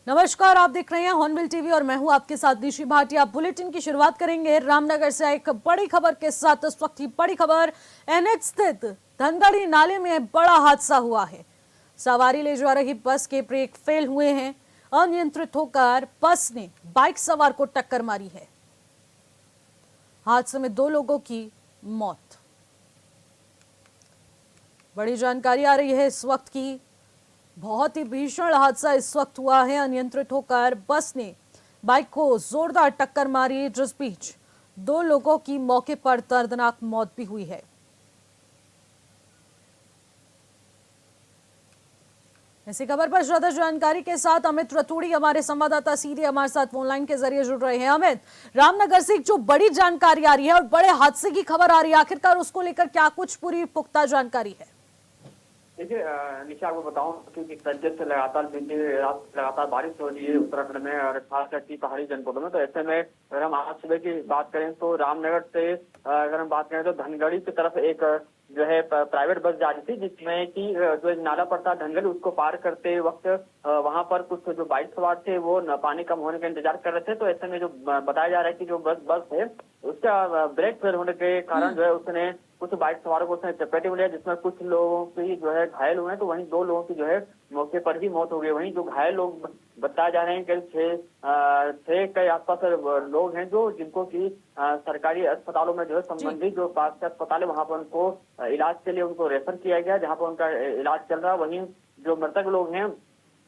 नमस्कार, आप देख रहे हैं हॉर्नबिल टीवी और मैं हूं आपके साथ निशी भाटिया। बुलेटिन की शुरुआत करेंगे रामनगर से एक बड़ी खबर के साथ। इस वक्त की बड़ी खबर, एनएच स्थित धनगढ़ी नाले में बड़ा हादसा हुआ है। सवारी ले जा रही बस के ब्रेक फेल हुए हैं। अनियंत्रित होकर बस ने बाइक सवार को टक्कर मारी है। हादसे में 2 लोगों की मौत। बड़ी जानकारी आ रही है इस वक्त की। बहुत ही भीषण हादसा इस वक्त हुआ है। अनियंत्रित होकर बस ने बाइक को जोरदार टक्कर मारी, जिस बीच 2 लोगों की मौके पर दर्दनाक मौत भी हुई है। इसी खबर पर ज्यादा जानकारी के साथ अमित रतूड़ी हमारे संवाददाता सीधे हमारे साथ फोन लाइन के जरिए जुड़ रहे हैं। अमित, रामनगर से जो बड़ी जानकारी आ रही है और बड़े हादसे की खबर आ रही है, आखिरकार उसको लेकर क्या कुछ पूरी पुख्ता जानकारी है? देखिए निशा, आपको बताऊं कि तर्ज से लगातार बीती रात लगातार बारिश हो रही है उत्तराखंड में और खासकर की पहाड़ी जनपदों में। तो ऐसे में अगर हम आज सुबह की बात करें तो रामनगर से अगर हम बात करें तो धनगढ़ी की तरफ एक जो है प्राइवेट बस जा रही थी, जिसमें कि जो एक नाला पड़ता है धनगढ़ी, उसको पार करते वक्त वहां पर कुछ जो बाइक सवार थे वो पानी कम होने का इंतजार कर रहे थे। तो ऐसे में जो बताया जा रहा है कि जो बस है उसका ब्रेक फेल होने के कारण जो है उसने कुछ बाइक सवारों को उसने चपेटे में लिया, जिसमें कुछ लोगों की जो है घायल हुए हैं। तो वहीं 2 लोगों की जो है मौके पर ही मौत हो गई। वहीं जो घायल लोग बताए जा रहे हैं कि 6 के आसपास लोग हैं जो जिनको की सरकारी अस्पतालों में जो है संबंधित जो पास के अस्पताल है वहां पर उनको इलाज के लिए उनको रेफर किया गया, जहां पर उनका इलाज चल रहा है। वहीं जो मृतक लोग हैं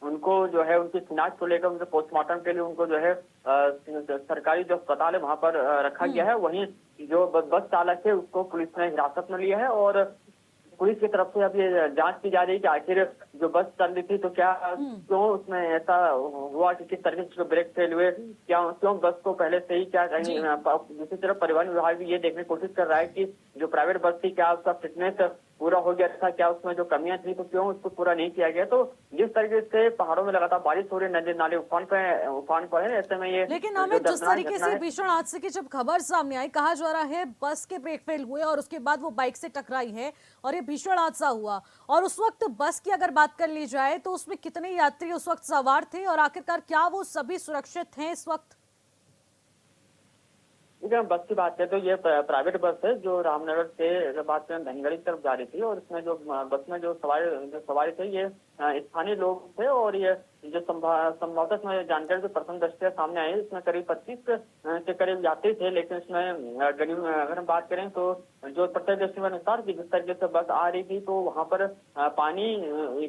उनको जो है उनकी शिनाख्त को लेकर उनके पोस्टमार्टम के लिए उनको जो है सरकारी जो अस्पताल है वहां पर रखा गया है। वहीं जो बस चालक है उसको पुलिस ने हिरासत में लिया है और पुलिस की तरफ से अब ये जांच की जा रही है कि आखिर जो बस चल रही थी तो क्या क्यों उसमें ऐसा हुआ कि किस तरीके से ब्रेक फेल हुए, क्यों बस को पहले से ही क्या कहीं। दूसरी तरफ परिवहन विभाग भी ये देखने की कोशिश कर रहा है कि जो प्राइवेट बस थी क्या उसका फिटनेस पूरा हो गया था, क्या उसमें जो कमियां थी तो क्यों उसको पूरा नहीं किया गया। तो जिस तरीके से पहाड़ों में लगातार बारिश हो रही है, नदी नाले उफान पर है, ऐसे में ये लेकिन हमें जिस तरीके से भीषण हादसे की जब खबर सामने आई, कहा जा रहा है बस के ब्रेक फेल हुए और उसके बाद वो बाइक से टकराई है और ये भीषण हादसा हुआ। और उस वक्त बस की अगर बात कर ली जाए तो उसमें कितने यात्री उस वक्त सवार थे और आखिरकार क्या वो सभी सुरक्षित हैं इस वक्त? बस की बात करें तो ये प्राइवेट बस है जो रामनगर से बात करें धनगढ़ी की तरफ जा रही थी और इसमें जो बस में जो सवारी थे ये स्थानीय लोग थे। और ये जो संभवतः इसमें जानकारी जो प्रथम दृष्टया सामने आई, इसमें करीब 25 के करीब यात्री थे। लेकिन इसमें अगर हम बात करें तो जो प्रत्यक्षदर्शी के अनुसार जिस तरीके से बस आ रही थी तो वहां पर पानी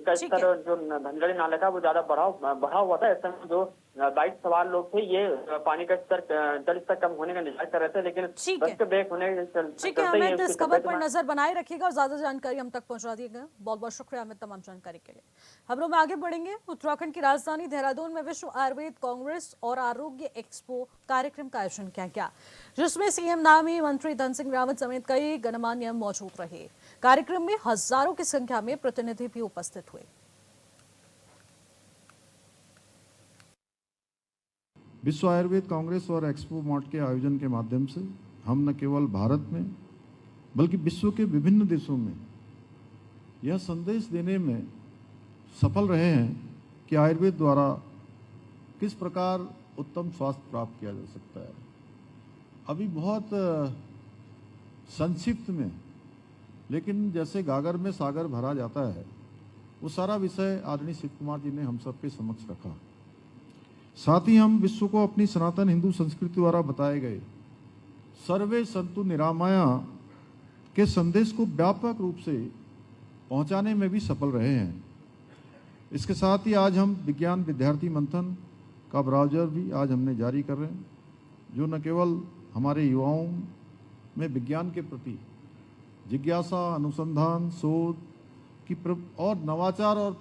का स्तर जो धनगढ़ी नाले का वो ज्यादा बढ़ा हुआ था। ऐसे में जो बाइक सवार लोग थे ये पानी का स्तर जल स्तर कम होने का इंतजार कर रहे थे, लेकिन बस के ब्रेक होने के हमें इस खबर पर नजर बनाए रखिएगा और ज्यादा जानकारी हम तक पहुंचा दिएगा। बहुत बहुत शुक्रिया हमें तमाम जानकारी के लिए। खबरों में आगे बढ़ेंगे। उत्तराखंड की राजधानी देहरादून में विश्व आयुर्वेद कांग्रेस और आरोग्य एक्सपो कार्यक्रम का आयोजन किया गया, जिसमें सीएम नामी मंत्री धन सिंह रावत समेत कई गणमान्य मौजूद रहे। कार्यक्रम में हजारों की संख्या में प्रतिनिधि भी उपस्थित हुए। विश्व आयुर्वेद कांग्रेस और एक्सपो मॉट के आयोजन के माध्यम से हम न केवल भारत में बल्कि विश्व के विभिन्न देशों में यह संदेश देने में सफल रहे हैं कि आयुर्वेद द्वारा किस प्रकार उत्तम स्वास्थ्य प्राप्त किया जा सकता है। अभी बहुत संक्षिप्त में, लेकिन जैसे गागर में सागर भरा जाता है, वो सारा विषय आदरणीय शिव कुमार जी ने हम सबके समक्ष रखा। साथ ही हम विश्व को अपनी सनातन हिंदू संस्कृति द्वारा बताए गए सर्वे संतु निरामया के संदेश को व्यापक रूप से पहुंचाने में भी सफल रहे हैं। इसके साथ ही आज हम विज्ञान विद्यार्थी मंथन का ब्राउजर भी आज हमने जारी कर रहे हैं, जो न केवल हमारे युवाओं में विज्ञान के प्रति जिज्ञासा, अनुसंधान, शोध की और नवाचार और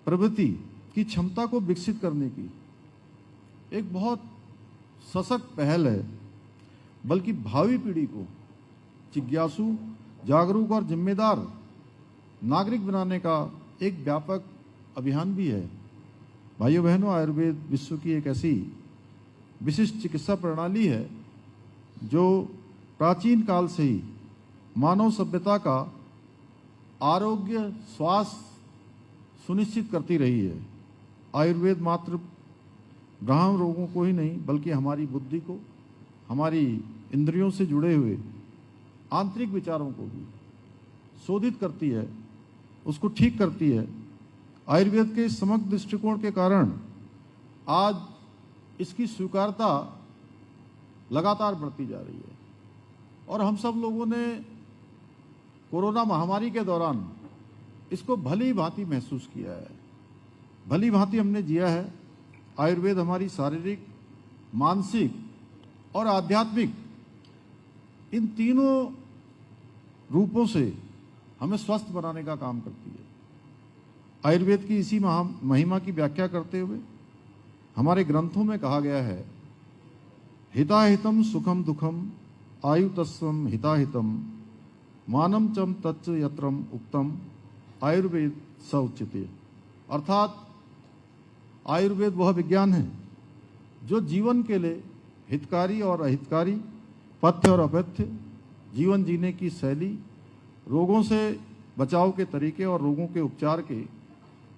प्रवृत्ति की क्षमता को विकसित करने की एक बहुत सशक्त पहल है, बल्कि भावी पीढ़ी को जिज्ञासु, जागरूक और जिम्मेदार नागरिक बनाने का एक व्यापक अभियान भी है। भाइयों बहनों, आयुर्वेद विश्व की एक ऐसी विशिष्ट चिकित्सा प्रणाली है जो प्राचीन काल से ही मानव सभ्यता का आरोग्य स्वास्थ्य सुनिश्चित करती रही है। आयुर्वेद मात्र गहन रोगों को ही नहीं बल्कि हमारी बुद्धि को, हमारी इंद्रियों से जुड़े हुए आंतरिक विचारों को भी शोधित करती है, उसको ठीक करती है। आयुर्वेद के समग्र दृष्टिकोण के कारण आज इसकी स्वीकारता लगातार बढ़ती जा रही है और हम सब लोगों ने कोरोना महामारी के दौरान इसको भली भांति महसूस किया है, भली भांति हमने जिया है। आयुर्वेद हमारी शारीरिक, मानसिक और आध्यात्मिक इन तीनों रूपों से हमें स्वस्थ बनाने का काम करती है। आयुर्वेद की इसी महिमा की व्याख्या करते हुए हमारे ग्रंथों में कहा गया है, हिताहितम सुखम दुखम आयुतस्वम हिताहितम मानम चम तच्च यत्रम उक्तम आयुर्वेद स उच्यते। अर्थात आयुर्वेद वह विज्ञान है जो जीवन के लिए हितकारी और अहितकारी, पथ्य और अपथ्य, जीवन जीने की शैली, रोगों से बचाव के तरीके और रोगों के उपचार के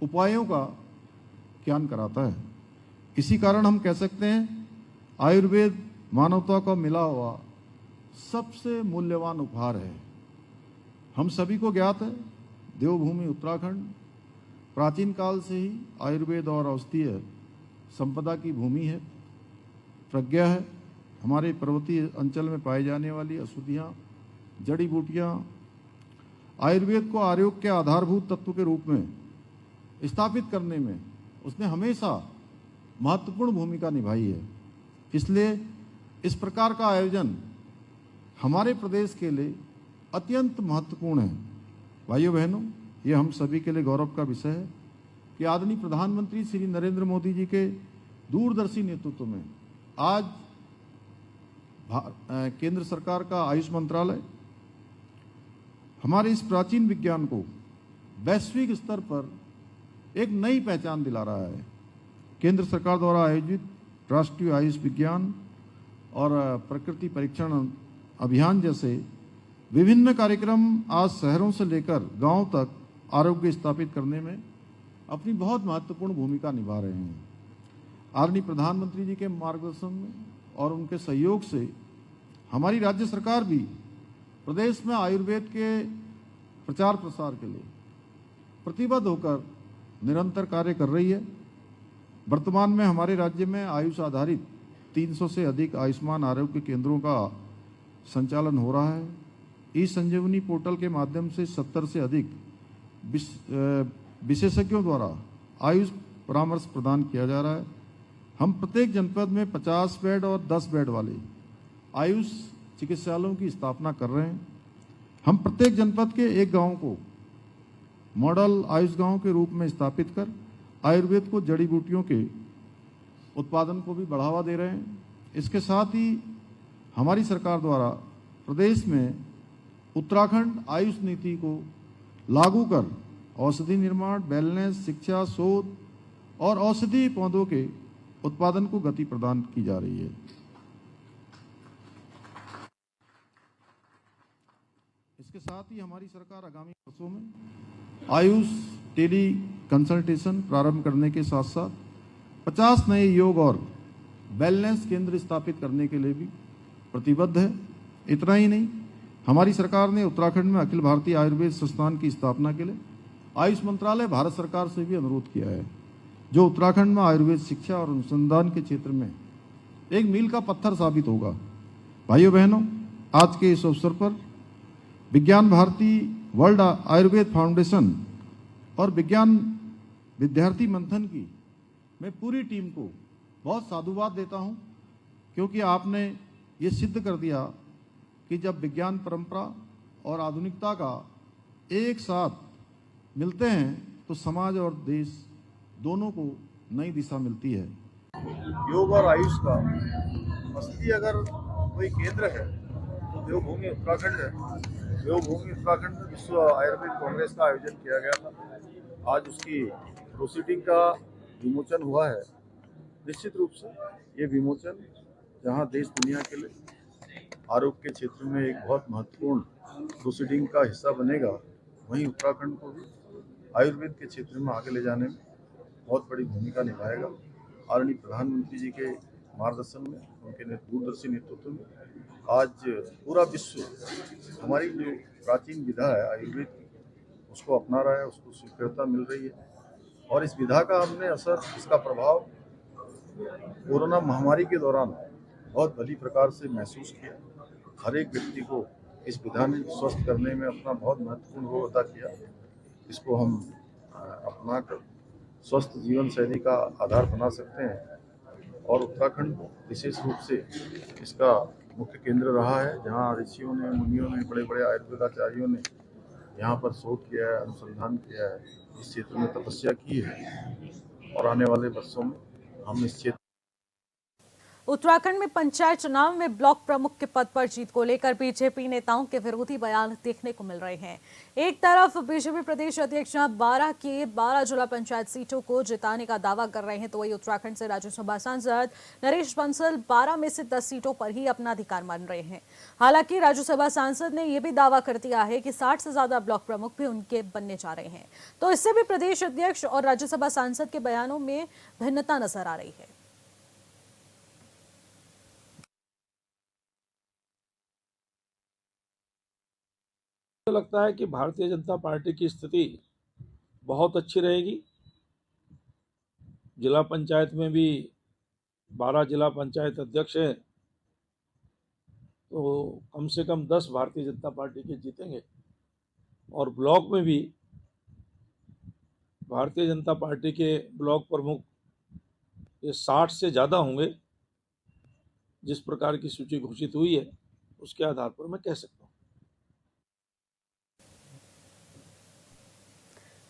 उपायों का ज्ञान कराता है। इसी कारण हम कह सकते हैं आयुर्वेद मानवता का मिला हुआ सबसे मूल्यवान उपहार है। हम सभी को ज्ञात है, देवभूमि उत्तराखंड प्राचीन काल से ही आयुर्वेद और औषधीय संपदा की भूमि है, प्रज्ञा है। हमारे पर्वतीय अंचल में पाई जाने वाली औषधियाँ, जड़ी बूटियाँ आयुर्वेद को आरोग्य के आधारभूत तत्व के रूप में स्थापित करने में उसने हमेशा महत्वपूर्ण भूमिका निभाई है। इसलिए इस प्रकार का आयोजन हमारे प्रदेश के लिए अत्यंत महत्वपूर्ण है। भाइयों बहनों, ये हम सभी के लिए गौरव का विषय है कि आदरणीय प्रधानमंत्री श्री नरेंद्र मोदी जी के दूरदर्शी नेतृत्व में आज केंद्र सरकार का आयुष मंत्रालय हमारे इस प्राचीन विज्ञान को वैश्विक स्तर पर एक नई पहचान दिला रहा है। केंद्र सरकार द्वारा आयोजित राष्ट्रीय आयुष विज्ञान और प्रकृति परीक्षण अभियान जैसे विभिन्न कार्यक्रम आज शहरों से लेकर गांव तक आरोग्य स्थापित करने में अपनी बहुत महत्वपूर्ण भूमिका निभा रहे हैं। आदरणीय प्रधानमंत्री जी के मार्गदर्शन में और उनके सहयोग से हमारी राज्य सरकार भी प्रदेश में आयुर्वेद के प्रचार प्रसार के लिए प्रतिबद्ध होकर निरंतर कार्य कर रही है। वर्तमान में हमारे राज्य में आयुष आधारित 300 से अधिक आयुष्मान आरोग्य केंद्रों का संचालन हो रहा है। ई संजीवनी पोर्टल के माध्यम से 70 से अधिक विशेषज्ञों द्वारा आयुष परामर्श प्रदान किया जा रहा है। हम प्रत्येक जनपद में 50 बेड और 10 बेड वाले आयुष चिकित्सालयों की स्थापना कर रहे हैं। हम प्रत्येक जनपद के एक गांव को मॉडल आयुष गांव के रूप में स्थापित कर आयुर्वेद को जड़ी बूटियों के उत्पादन को भी बढ़ावा दे रहे हैं। इसके साथ ही हमारी सरकार द्वारा प्रदेश में उत्तराखंड आयुष नीति को लागू कर औषधि निर्माण, वेलनेस, शिक्षा, शोध और औषधि पौधों के उत्पादन को गति प्रदान की जा रही है। इसके साथ ही हमारी सरकार आगामी वर्षों में आयुष टेली कंसल्टेशन प्रारंभ करने के साथ साथ 50 नए योग और वेलनेस केंद्र स्थापित करने के लिए भी प्रतिबद्ध है। इतना ही नहीं, हमारी सरकार ने उत्तराखंड में अखिल भारतीय आयुर्वेद संस्थान की स्थापना के लिए आयुष मंत्रालय भारत सरकार से भी अनुरोध किया है, जो उत्तराखंड में आयुर्वेद शिक्षा और अनुसंधान के क्षेत्र में एक मील का पत्थर साबित होगा। भाइयों बहनों, आज के इस अवसर पर विज्ञान भारती, वर्ल्ड आयुर्वेद फाउंडेशन और विज्ञान विद्यार्थी मंथन की मैं पूरी टीम को बहुत साधुवाद देता हूं, क्योंकि आपने ये सिद्ध कर दिया कि जब विज्ञान परंपरा और आधुनिकता का एक साथ मिलते हैं तो समाज और देश दोनों को नई दिशा मिलती है। योग और आयुष का असली अगर कोई केंद्र है तो देवभूमि उत्तराखंड है। देवभूमि उत्तराखंड में विश्व आयुर्वेद कांग्रेस का आयोजन किया गया था। आज उसकी प्रोसीडिंग का विमोचन हुआ है। निश्चित रूप से ये विमोचन जहां देश दुनिया के लिए आरोग्य के क्षेत्र में एक बहुत महत्वपूर्ण प्रोसीडिंग का हिस्सा बनेगा, वहीं उत्तराखंड को भी आयुर्वेद के क्षेत्र में आगे ले जाने में बहुत बड़ी भूमिका निभाएगा। आदरणीय प्रधानमंत्री जी के मार्गदर्शन में, उनके दूरदर्शी नेतृत्व में आज पूरा विश्व हमारी जो प्राचीन विधा है आयुर्वेद की, उसको अपना रहा है, उसको स्वीकृतता मिल रही है। और इस विधा का हमने असर, इसका प्रभाव कोरोना महामारी के दौरान बहुत भली प्रकार से महसूस किया। हर एक व्यक्ति को इस विधा ने स्वस्थ करने में अपना बहुत महत्वपूर्ण रोल अदा किया। इसको हम अपना कर स्वस्थ जीवन शैली का आधार बना सकते हैं। और उत्तराखंड विशेष रूप से इसका मुख्य केंद्र रहा है, जहाँ ऋषियों ने, मुनियों ने, बड़े बड़े आयुर्वेदाचार्यों ने यहाँ पर शोध किया है, अनुसंधान किया है, इस क्षेत्र में तपस्या की है। और आने वाले वर्षों में हम इस क्षेत्र उत्तराखंड में पंचायत चुनाव में ब्लॉक प्रमुख के पद पर जीत को लेकर बीजेपी नेताओं के विरोधी बयान देखने को मिल रहे हैं। एक तरफ बीजेपी प्रदेश अध्यक्ष 12 की 12 जिला पंचायत सीटों को जिताने का दावा कर रहे हैं, तो वही उत्तराखंड से राज्यसभा सांसद नरेश बंसल 12 में से 10 सीटों पर ही अपना अधिकार मान रहे हैं। हालांकि राज्यसभा सांसद ने यह भी दावा कर दिया है कि 60 से ज्यादा ब्लॉक प्रमुख भी उनके बनने जा रहे हैं। तो इससे भी प्रदेश अध्यक्ष और राज्यसभा सांसद के बयानों में भिन्नता नजर आ रही है। मुझे लगता है कि भारतीय जनता पार्टी की स्थिति बहुत अच्छी रहेगी। जिला पंचायत में भी 12 जिला पंचायत अध्यक्ष हैं, तो कम से कम 10 भारतीय जनता पार्टी के जीतेंगे। और ब्लॉक में भी भारतीय जनता पार्टी के ब्लॉक प्रमुख ये 60 से ज़्यादा होंगे। जिस प्रकार की सूची घोषित हुई है उसके आधार पर मैं कह सकता हूँ।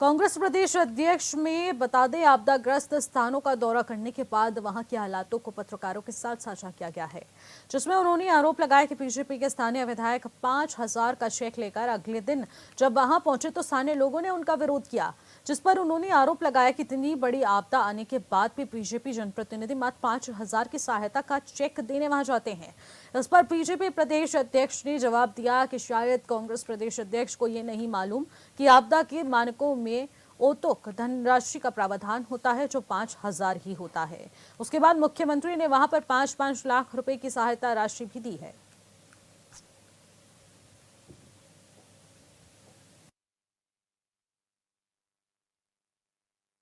कांग्रेस प्रदेश अध्यक्ष में बता दें, आपदाग्रस्त स्थानों का दौरा करने के बाद वहां के हालातों को पत्रकारों के साथ साझा किया गया है, जिसमें उन्होंने आरोप लगाया कि बीजेपी के स्थानीय विधायक 5,000 का चेक लेकर अगले दिन जब वहां पहुंचे तो स्थानीय लोगों ने उनका विरोध किया, जिस पर उन्होंने आरोप लगाया कि इतनी बड़ी आपदा आने के बाद भी बीजेपी जनप्रतिनिधि मात्र 5,000 की सहायता का चेक देने वहां जाते हैं। इस पर बीजेपी प्रदेश अध्यक्ष ने जवाब दिया कि शायद कांग्रेस प्रदेश अध्यक्ष को ये नहीं मालूम कि आपदा के मानकों में ओतोक धनराशि का प्रावधान होता है जो 5,000 ही होता है। उसके बाद मुख्यमंत्री ने वहां पर 5-5 लाख रुपए की सहायता राशि भी दी है।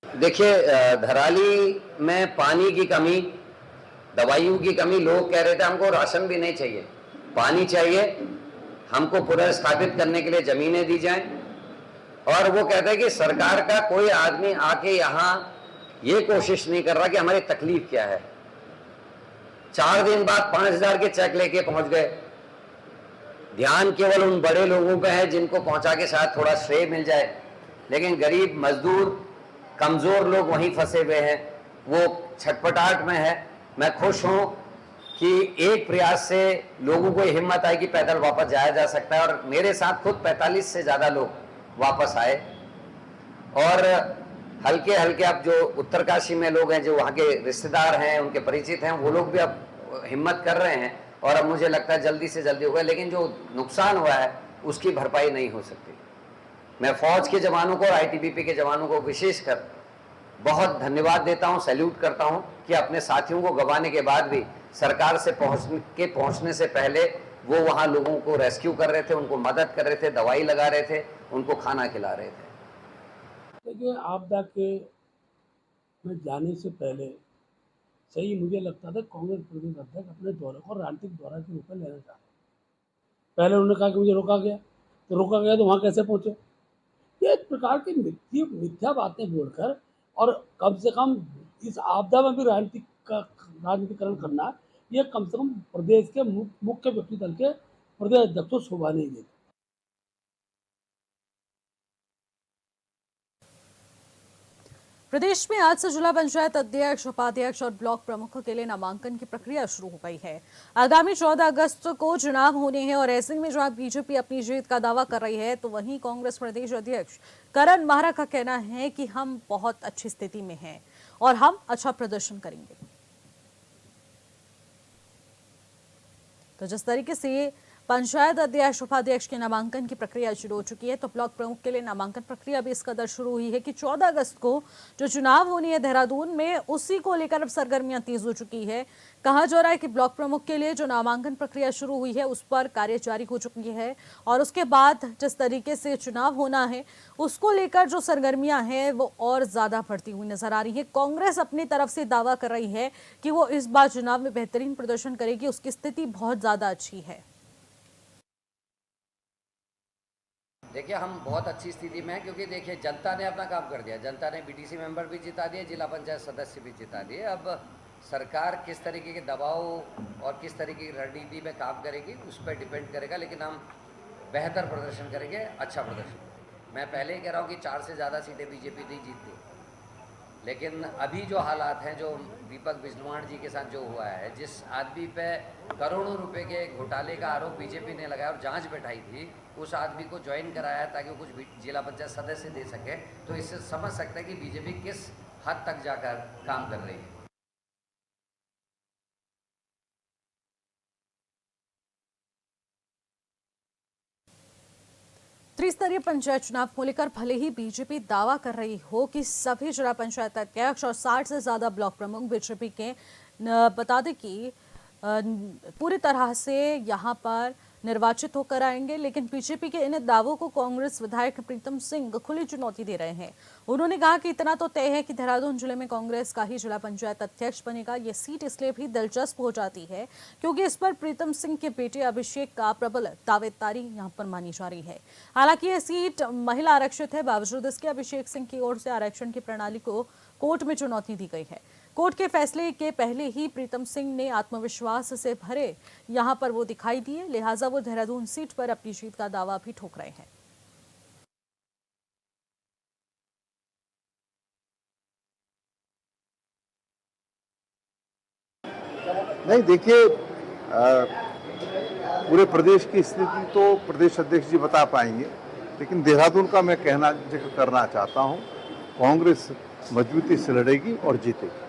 देखिए, धराली में पानी की कमी, दवाइयों की कमी, लोग कह रहे थे हमको राशन भी नहीं चाहिए, पानी चाहिए, हमको पुनर्स्थापित करने के लिए जमीनें दी जाएं। और वो कहते हैं कि सरकार का कोई आदमी आके यहाँ ये कोशिश नहीं कर रहा कि हमारी तकलीफ क्या है। 4 दिन बाद 5,000 के चेक लेके पहुंच गए। ध्यान केवल उन बड़े लोगों पे है जिनको पहुंचा के शायद थोड़ा श्रेय मिल जाए, लेकिन गरीब मजदूर कमजोर लोग वहीं फंसे हुए हैं, वो छटपटाहट में है। मैं खुश हूं कि एक प्रयास से लोगों को हिम्मत आई कि पैदल वापस जाया जा सकता है, और मेरे साथ खुद 45 से ज्यादा लोग वापस आए। और हल्के हल्के अब जो उत्तरकाशी में लोग हैं, जो वहाँ के रिश्तेदार हैं, उनके परिचित हैं, वो लोग भी अब हिम्मत कर रहे हैं और अब मुझे लगता है जल्दी से जल्दी होगा। लेकिन जो नुकसान हुआ है उसकी भरपाई नहीं हो सकती। मैं फौज के जवानों को और आईटीबीपी के जवानों को विशेषकर बहुत धन्यवाद देता हूं, सैल्यूट करता हूं कि अपने साथियों को गंवाने के बाद भी सरकार से पहुंचने से पहले वो वहां लोगों को रेस्क्यू कर रहे थे, उनको मदद कर रहे थे, दवाई लगा रहे थे, उनको खाना खिला रहे थे। देखिए, आपदा के में जाने से पहले सही मुझे लगता था कांग्रेस प्रदेश अध्यक्ष अपने दौरे को राजनीतिक दौरा के रूप में लेना चाह रहे। पहले उन्होंने कहा कि मुझे रोका गया, तो वहाँ कैसे पहुँचे। ये एक प्रकार की मिथ्या बातें बोलकर और कम से कम इस आपदा में भी राजनीतिकरण करना, ये कम से कम प्रदेश के मुख्य विपक्षी दल के प्रदेश अध्यक्ष को शोभा नहीं देती। प्रदेश में आज से जिला पंचायत अध्यक्ष, उपाध्यक्ष और ब्लॉक प्रमुखों के लिए नामांकन की प्रक्रिया शुरू हो गई है। आगामी 14 अगस्त को चुनाव होने हैं और ऐसे में जहां बीजेपी अपनी जीत का दावा कर रही है, तो वहीं कांग्रेस प्रदेश अध्यक्ष करण माहरा का कहना है कि हम बहुत अच्छी स्थिति में हैं और हम अच्छा प्रदर्शन करेंगे। तो जिस तरीके से पंचायत अध्यक्ष उपाध्यक्ष के नामांकन की प्रक्रिया शुरू हो चुकी है। तो ब्लॉक प्रमुख के लिए नामांकन प्रक्रिया भी इस कदर शुरू हुई है कि 14 अगस्त को जो चुनाव होनी है देहरादून में, उसी को लेकर अब सरगर्मियां तेज हो चुकी है। कहा जा रहा है कि ब्लॉक प्रमुख के लिए जो नामांकन प्रक्रिया शुरू हुई है उस पर कार्य जारी हो चुकी है और उसके बाद जिस तरीके से चुनाव होना है उसको लेकर जो सरगर्मियां हैं वो और ज्यादा बढ़ती हुई नजर आ रही है। कांग्रेस अपनी तरफ से दावा कर रही है कि वो इस बार चुनाव में बेहतरीन प्रदर्शन करेगी, उसकी स्थिति बहुत ज्यादा अच्छी है। देखिए, हम बहुत अच्छी स्थिति में हैं क्योंकि देखिए जनता ने अपना काम कर दिया। जनता ने बीटीसी मेंबर भी जिता दिए, जिला पंचायत सदस्य भी जिता दिए। अब सरकार किस तरीके के दबाव और किस तरीके की रणनीति में काम करेगी उस पर डिपेंड करेगा, लेकिन हम बेहतर प्रदर्शन करेंगे, अच्छा प्रदर्शन। मैं पहले ही कह रहा हूँ कि 4 से ज़्यादा सीटें बीजेपी नहीं जीतती, लेकिन अभी जो हालात हैं, जो दीपक बिजनौर जी के साथ जो हुआ है, जिस आदमी पे करोड़ों रुपए के घोटाले का आरोप बीजेपी ने लगाया और जांच बैठाई थी, उस आदमी को ज्वाइन कराया ताकि वो कुछ जिला पंचायत सदस्य दे सके, तो इससे समझ सकते हैं कि बीजेपी किस हद तक जाकर काम कर रही है। त्रिस्तरीय पंचायत चुनाव को लेकर भले ही बीजेपी दावा कर रही हो कि सभी जिला पंचायत अध्यक्ष और 60 से ज्यादा ब्लॉक प्रमुख बीजेपी के, बता दें कि पूरी तरह से यहां पर निर्वाचित होकर आएंगे, लेकिन बीजेपी के इन दावों को कांग्रेस विधायक प्रीतम सिंह खुली चुनौती दे रहे हैं। उन्होंने कहा कि इतना तो तय है कि देहरादून जिले में कांग्रेस का ही जिला पंचायत अध्यक्ष बनेगा। ये सीट इसलिए भी दिलचस्प हो जाती है क्योंकि इस पर प्रीतम सिंह के बेटे अभिषेक का प्रबल दावेदारी यहां पर मानी जा रही है। हालांकि यह सीट महिला आरक्षित है, बावजूद इसके अभिषेक सिंह की ओर से आरक्षण की प्रणाली को कोर्ट में चुनौती दी गई है। कोर्ट के फैसले के पहले ही प्रीतम सिंह ने आत्मविश्वास से भरे यहां पर वो दिखाई दिए, लिहाजा वो देहरादून सीट पर अपनी जीत का दावा भी ठोक रहे हैं। नहीं, देखिए, पूरे प्रदेश की स्थिति तो प्रदेश अध्यक्ष जी बता पाएंगे, लेकिन देहरादून का मैं जिक्र करना चाहता हूं। कांग्रेस मजबूती से लड़ेगी और जीतेगी।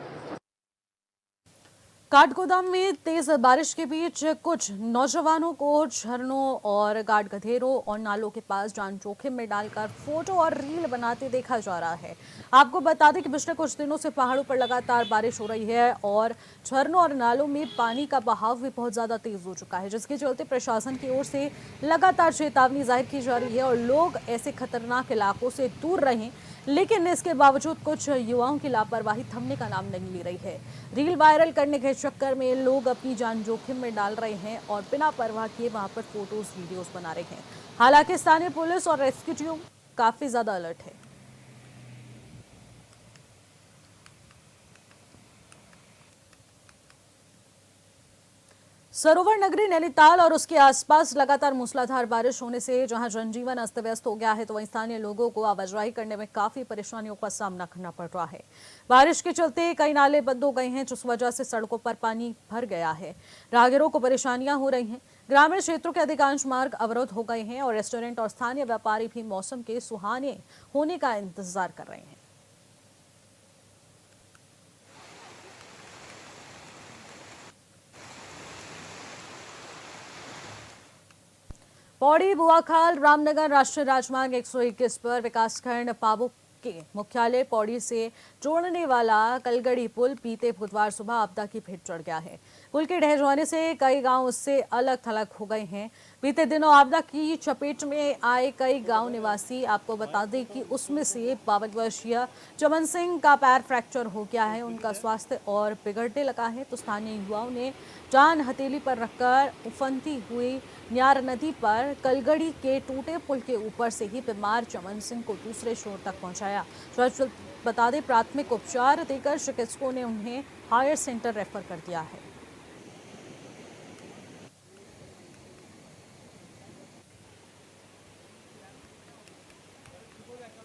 काठगोदाम में तेज बारिश के बीच कुछ नौजवानों को झरनों और गाड गधेरों और नालों के पास जान जोखिम में डालकर फोटो और रील बनाते देखा जा रहा है। आपको बता दें कि पिछले कुछ दिनों से पहाड़ों पर लगातार बारिश हो रही है और झरनों और नालों में पानी का बहाव भी बहुत ज्यादा तेज हो चुका है, जिसके चलते प्रशासन की ओर से लगातार चेतावनी जाहिर की जा रही है और लोग ऐसे खतरनाक इलाकों से दूर रहें। लेकिन इसके बावजूद कुछ युवाओं की लापरवाही थमने का नाम नहीं ले रही है। रील वायरल करने के चक्कर में लोग अपनी जान जोखिम में डाल रहे हैं और बिना परवाह किए वहां पर फोटोज वीडियोस बना रहे हैं। हालांकि स्थानीय पुलिस और रेस्क्यू टीम काफी ज्यादा अलर्ट है। सरोवर नगरी नैनीताल और उसके आसपास लगातार मूसलाधार बारिश होने से जहां जनजीवन अस्त व्यस्त हो गया है, तो वहीं स्थानीय लोगों को आवाजाही करने में काफी परेशानियों का सामना करना पड़ रहा है। बारिश के चलते कई नाले बंद हो गए हैं, जिस वजह से सड़कों पर पानी भर गया है। राहगीरों को परेशानियां हो रही हैं। ग्रामीण क्षेत्रों के अधिकांश मार्ग अवरुद्ध हो गए हैं और रेस्टोरेंट और स्थानीय व्यापारी भी मौसम के सुहाने होने का इंतजार कर रहे हैं। पौड़ी बुआखाल रामनगर राष्ट्रीय राजमार्ग 121 पर विकासखंड पाबुक के मुख्यालय पौड़ी से जोड़ने वाला कलगड़ी पुल बीते बुधवार सुबह आपदा की भेंट चढ़ गया है। पुल के ढह जाने से कई गांव उससे अलग थलग हो गए हैं। बीते दिनों आपदा की चपेट में आए कई गांव निवासी, आपको बता दें कि उसमें से 52 वर्षीय चमन सिंह का पैर फ्रैक्चर हो गया है। उनका स्वास्थ्य और बिगड़ने लगा है, तो स्थानीय युवाओं ने जान हथेली पर रखकर उफनती हुई न्यार नदी पर कलगड़ी के टूटे पुल के ऊपर से ही बीमार चमन सिंह को दूसरे छोर तक पहुंचाया। बता दें, प्राथमिक उपचार देकर चिकित्सकों ने उन्हें हायर सेंटर रेफर कर दिया है।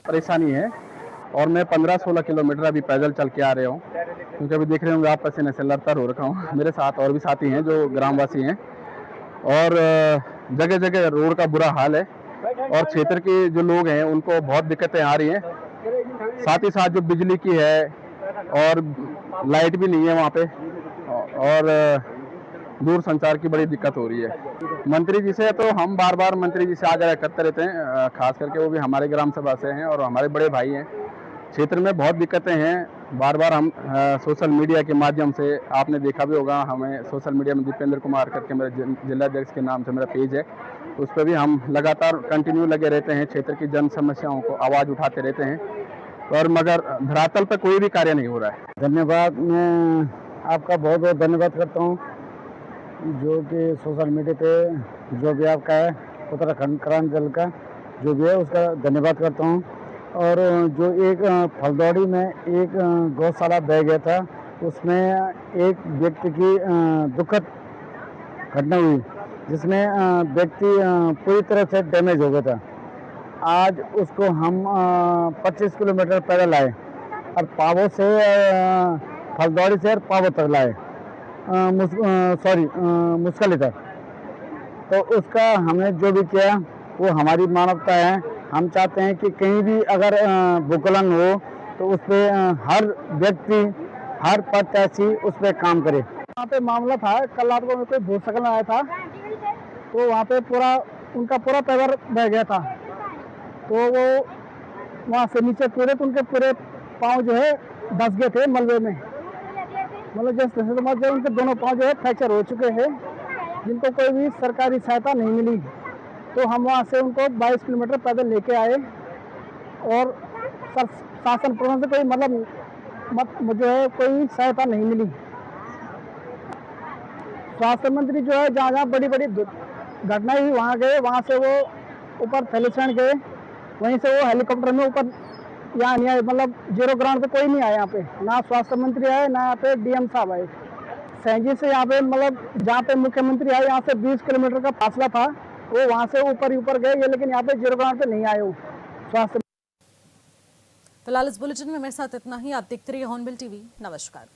परेशानी है और मैं 15-16 किलोमीटर अभी पैदल चल के आ रहा हूँ, क्योंकि अभी देख रहे होंगे आप पसीने से लरतर हो रखा हूँ। मेरे साथ और भी साथी हैं जो ग्रामवासी हैं और जगह जगह रोड का बुरा हाल है और क्षेत्र के जो लोग हैं उनको बहुत दिक्कतें आ रही हैं। साथ ही साथ जो बिजली की है और लाइट भी नहीं है वहाँ पे, और दूर संचार की बड़ी दिक्कत हो रही है। मंत्री जी से तो हम बार बार मंत्री जी से आग्रह करते रहते हैं, खास करके वो भी हमारे ग्राम सभा से हैं और हमारे बड़े भाई हैं। क्षेत्र में बहुत दिक्कतें हैं, बार बार हम सोशल मीडिया के माध्यम से, आपने देखा भी होगा, हमें सोशल मीडिया में दीपेंद्र कुमार करके मेरे जिलाध्यक्ष के नाम से मेरा पेज है, उस पर भी हम लगातार कंटिन्यू लगे रहते हैं, क्षेत्र की जन समस्याओं को आवाज़ उठाते रहते हैं, और मगर धरातल पर कोई भी कार्य नहीं हो रहा है। धन्यवाद, मैं आपका बहुत बहुत धन्यवाद करता हूँ जो कि सोशल मीडिया पे जो भी आपका है उत्तराखंड क्रांति दल का जो भी है उसका धन्यवाद करता हूँ। और जो एक फलदौड़ी में एक गौशाला बह गया था, उसमें एक व्यक्ति की दुखद घटना हुई जिसमें व्यक्ति पूरी तरह से डैमेज हो गया था। आज उसको हम 25 किलोमीटर पैदल आए और पावो से फलदौड़ी से पावो तक लाए, मुश्किल तक। तो उसका हमने जो भी किया वो हमारी मानवता है। हम चाहते हैं कि कहीं भी अगर भूस्खलन हो तो उस पर हर व्यक्ति, हर प्रत्याशी उस पर काम करे। वहाँ पे मामला था, कल रात को कोई भूस्खलन आया था तो वहाँ पे उनका पूरा पैदल बह गया था, तो वो वहाँ से नीचे उनके पूरे पाँव जो है धंस गए थे मलबे में, मतलब जैसे उनके दोनों पाँव जो है फ्रैक्चर हो चुके हैं, जिनको कोई भी सरकारी सहायता नहीं मिली। तो हम वहाँ से उनको 22 किलोमीटर पैदल लेके आए और शासन प्रशासन से कोई मुझे कोई सहायता नहीं मिली। स्वास्थ्य मंत्री जो है जहाँ जहाँ बड़ी बड़ी घटना हुई वहाँ गए, वहाँ से वो ऊपर थैलीसैंड गए, वहीं से वो हेलीकॉप्टर में ऊपर यहाँ नहीं आए, मतलब जीरो ग्राउंड पे कोई नहीं आया यहाँ पे, ना स्वास्थ्य मंत्री आए ना यहाँ पे डीएम साहब आए। सैंजी से यहाँ पे मतलब जहाँ पे मुख्यमंत्री आए यहाँ से 20 किलोमीटर का फासला था, वो वहाँ से ऊपर गए ये, लेकिन यहाँ पे जीरो ग्राउंड पे नहीं आए वो स्वास्थ्य। फिलहाल इस बुलेटिन में मेरे साथ इतना ही। आप देखते रहिए हॉर्नबिल टीवी। नमस्कार।